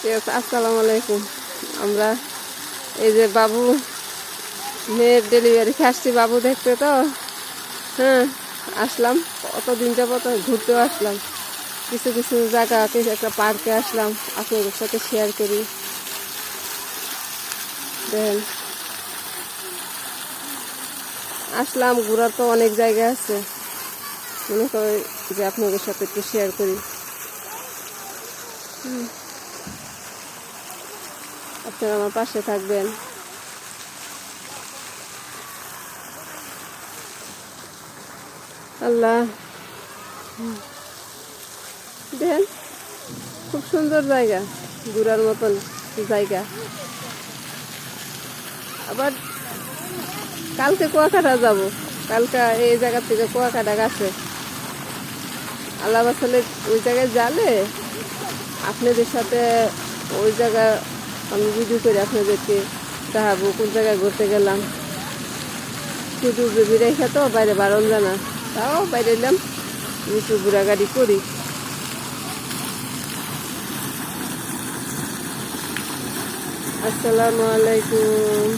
ঠিক আছে, আসসালামু আলাইকুম। আমরা এই যে বাবু মেয়ের ডেলিভারি আসছি বাবু দেখতে, তো হ্যাঁ আসলাম। কতদিন যাবত ঘুরতেও আসলাম, কিছু কিছু জায়গা একটা পার্কে আসলাম, আপনাদের সাথে শেয়ার করি। দেখেন, আসলাম, ঘোরার তো অনেক জায়গা আছে, মনে করি যে আপনাদের সাথে একটু শেয়ার করি। আপনারা আমার পাশে থাকবেন। আল্লাহ, দেখেন খুব সুন্দর জায়গা, ঘোরার মতন জায়গা। আবার কালকে কুয়াকাটা যাব, কালকে এই জায়গা থেকে কুয়াকাটা গেছে। আল্লাহ বাসালে ওই জায়গায় যালে আপনাদের সাথে ওই জায়গা আমি ভিডিও করে আপনাদেরকে দেখাবো কোন জায়গায় ঘুরতে গেলাম। শুধু রেখে তো বাইরে বারণ জানা, তাও বাইরে এলাম, একটু ঘোরাঘুরি করি। আসসালামু আলাইকুম।